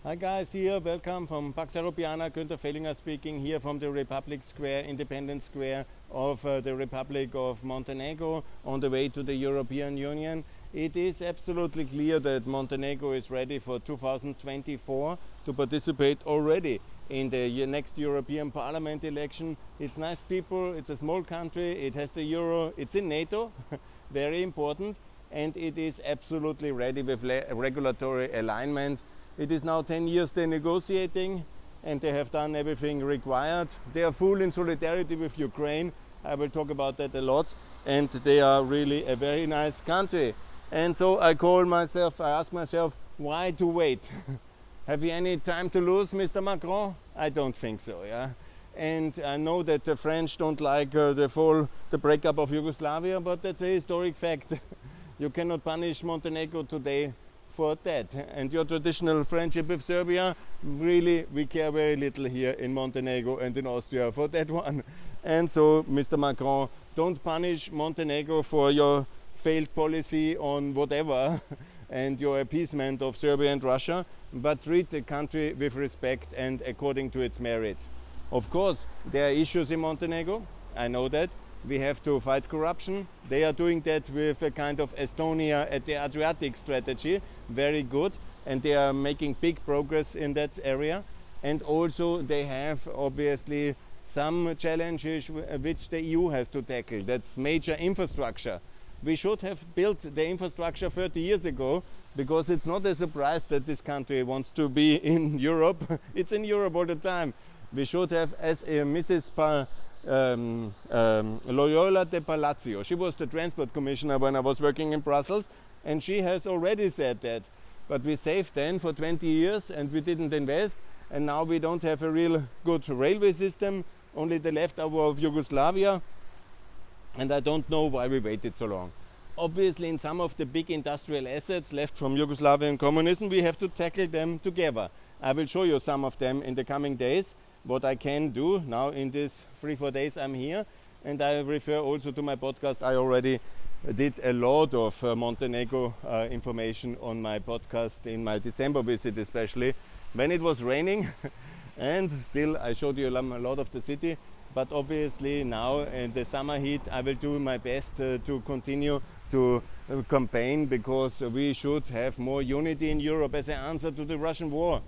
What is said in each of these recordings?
Hi guys, here, welcome from Pax Europiana, Günther Fellinger speaking here from the Republic Square, Independence Square of the Republic of Montenegro on the way to the European Union. It is absolutely clear that Montenegro is ready for 2024 to participate already in the next European Parliament election. It's nice people, it's a small country, it has the euro, it's in NATO, very important, and it is absolutely ready with regulatory alignment. It is now 10 years they're negotiating and they have done everything required. They are full in solidarity with Ukraine. I will talk about that a lot. And they are really a very nice country. And so I ask myself, why to wait? Have you any time to lose, Mr. Macron? I don't think so, yeah. And I know that the French don't like the breakup of Yugoslavia, but that's a historic fact. You cannot punish Montenegro today for that. And your traditional friendship with Serbia, really, we care very little here in Montenegro and in Austria for that one. And so, Mr. Macron, don't punish Montenegro for your failed policy on whatever and your appeasement of Serbia and Russia, but treat the country with respect and according to its merits. Of course, there are issues in Montenegro, I know that. We have to fight corruption. They are doing that with a kind of Estonia at the Adriatic strategy, very good, and they are making big progress in that area. And also they have obviously some challenges which the EU has to tackle. That's major infrastructure. We should have built the infrastructure 30 years ago, because it's not a surprise that this country wants to be in Europe. It's in Europe all the time. We should have, as Mrs. Loyola de Palacio. She was the transport commissioner when I was working in Brussels, and she has already said that. But we saved then for 20 years and we didn't invest, and now we don't have a real good railway system, only the leftover of Yugoslavia, and I don't know why we waited so long. Obviously, in some of the big industrial assets left from Yugoslavian communism, we have to tackle them together. I will show you some of them in the coming days, what I can do now in these 3-4 days I'm here. And I refer also to my podcast. I already did a lot of Montenegro information on my podcast in my December visit, especially when it was raining. And still I showed you a lot of the city. But obviously now in the summer heat I will do my best to continue to campaign, because we should have more unity in Europe as an answer to the Russian war.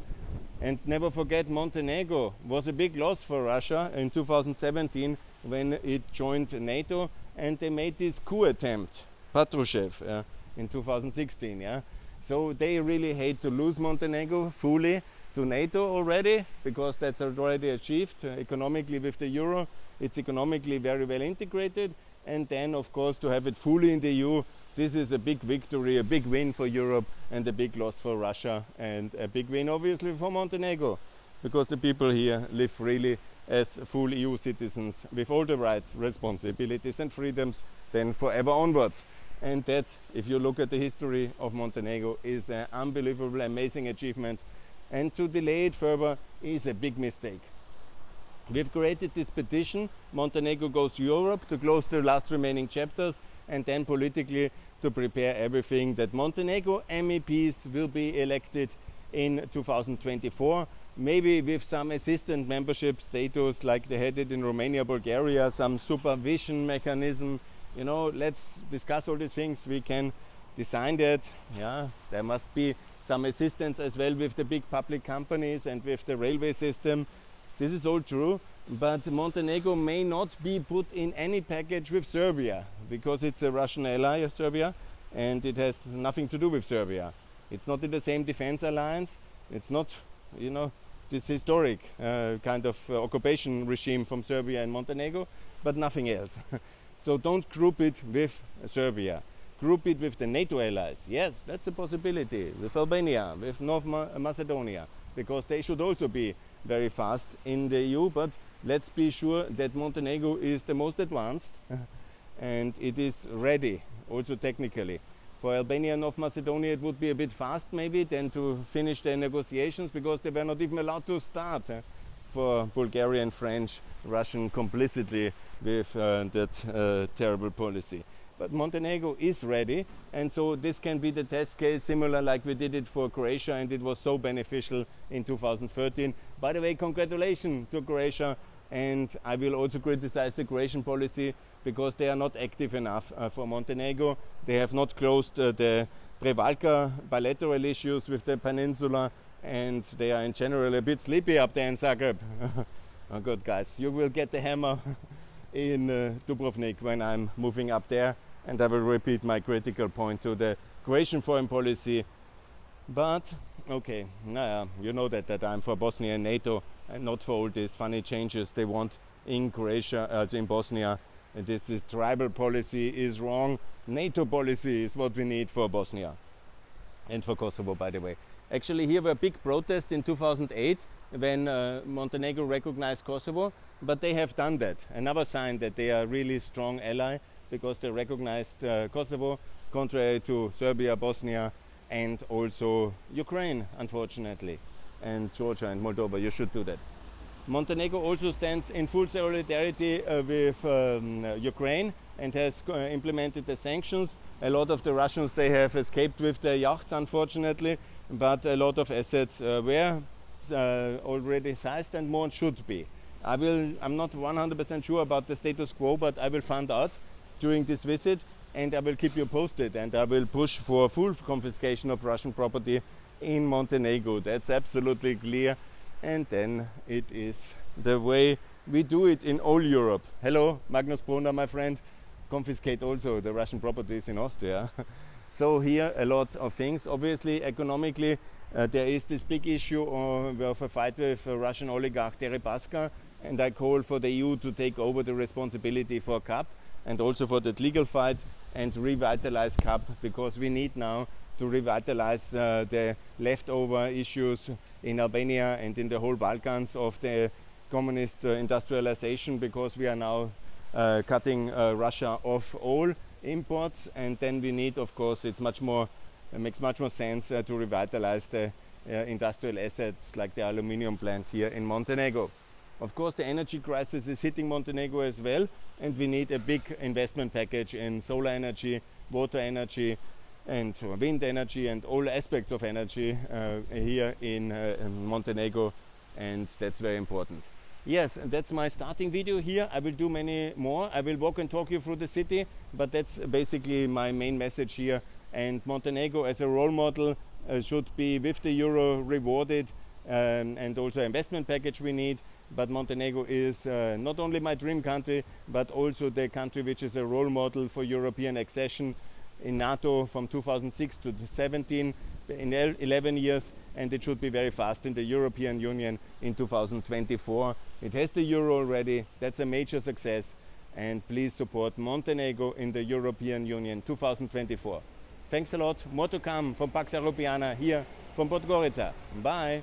And never forget, Montenegro was a big loss for Russia in 2017 when it joined NATO, and they made this coup attempt, Patrushev, in 2016. Yeah? So they really hate to lose Montenegro fully to NATO already, because that's already achieved economically with the euro. It's economically very well integrated, and then of course to have it fully in the EU, this is a big victory, a big win for Europe, and a big loss for Russia, and a big win obviously for Montenegro, because the people here live freely as full EU citizens with all the rights, responsibilities and freedoms then forever onwards. And that, if you look at the history of Montenegro, is an unbelievable, amazing achievement, and to delay it further is a big mistake. We've created this petition, Montenegro Goes Europe, to close the last remaining chapters, and then politically to prepare everything that Montenegro MEPs will be elected in 2024, maybe with some assistant membership status like they had it in Romania, Bulgaria, some supervision mechanism. You know, let's discuss all these things. We can design that. Yeah, there must be some assistance as well with the big public companies and with the railway system. This is all true, but Montenegro may not be put in any package with Serbia, because it's a Russian ally of Serbia, and it has nothing to do with Serbia. It's not in the same defense alliance. It's not, you know, this historic kind of occupation regime from Serbia and Montenegro, but nothing else. So don't group it with Serbia. Group it with the NATO allies. Yes, that's a possibility. With Albania, with North Macedonia, because they should also be very fast in the EU, but let's be sure that Montenegro is the most advanced and it is ready, also technically. For Albania and North Macedonia it would be a bit fast maybe then to finish their negotiations, because they were not even allowed to start for Bulgarian, French, Russian complicity with that terrible policy. but Montenegro is ready, and so this can be the test case, similar like we did it for Croatia, and it was so beneficial in 2013. By the way, congratulations to Croatia, and I will also criticize the Croatian policy because they are not active enough for Montenegro. They have not closed the Prevalka bilateral issues with the peninsula, and they are in general a bit sleepy up there in Zagreb. Oh, good guys, you will get the hammer in Dubrovnik when I'm moving up there, and I will repeat my critical point to the Croatian foreign policy. But okay, you know that I'm for Bosnia and NATO, and not for all these funny changes they want in Croatia, in Bosnia. And this is tribal policy is wrong. NATO policy is what we need for Bosnia and for Kosovo, by the way. Actually, here were big protests in 2008 when Montenegro recognized Kosovo, but they have done that. Another sign that they are really strong ally, because they recognized Kosovo, contrary to Serbia, Bosnia, and also Ukraine, unfortunately, and Georgia and Moldova. You should do that. Montenegro also stands in full solidarity with Ukraine and has implemented the sanctions. A lot of the Russians, they have escaped with their yachts, unfortunately, but a lot of assets were already seized, and more should be. I'm not 100% sure about the status quo, but I will find out during this visit, and I will keep you posted, and I will push for full confiscation of Russian property in Montenegro. That's absolutely clear. And then it is the way we do it in all Europe. Hello, Magnus Brunner, my friend. Confiscate also the Russian properties in Austria. So here a lot of things. Obviously, economically, there is this big issue of a fight with Russian oligarch Deripaska, and I call for the EU to take over the responsibility for CAP and also for that legal fight and revitalize CAP, because we need now to revitalize the leftover issues in Albania and in the whole Balkans of the communist industrialization, because we are now cutting Russia off all imports, and then we need, of course, it makes much more sense to revitalize the industrial assets like the aluminium plant here in Montenegro. Of course, the energy crisis is hitting Montenegro as well, and we need a big investment package in solar energy, water energy, and wind energy, and all aspects of energy here in Montenegro, and that's very important. Yes, that's my starting video here. I will do many more. I will walk and talk you through the city, but that's basically my main message here. And Montenegro as a role model should be, with the euro, rewarded, and also investment package we need. But Montenegro is not only my dream country, but also the country which is a role model for European accession in NATO from 2006 to 2017, in 11 years, and it should be very fast in the European Union in 2024. It has the euro already. That's a major success, and please support Montenegro in the European Union 2024. Thanks a lot. More to come from Pax Europiana here from Podgorica. Bye.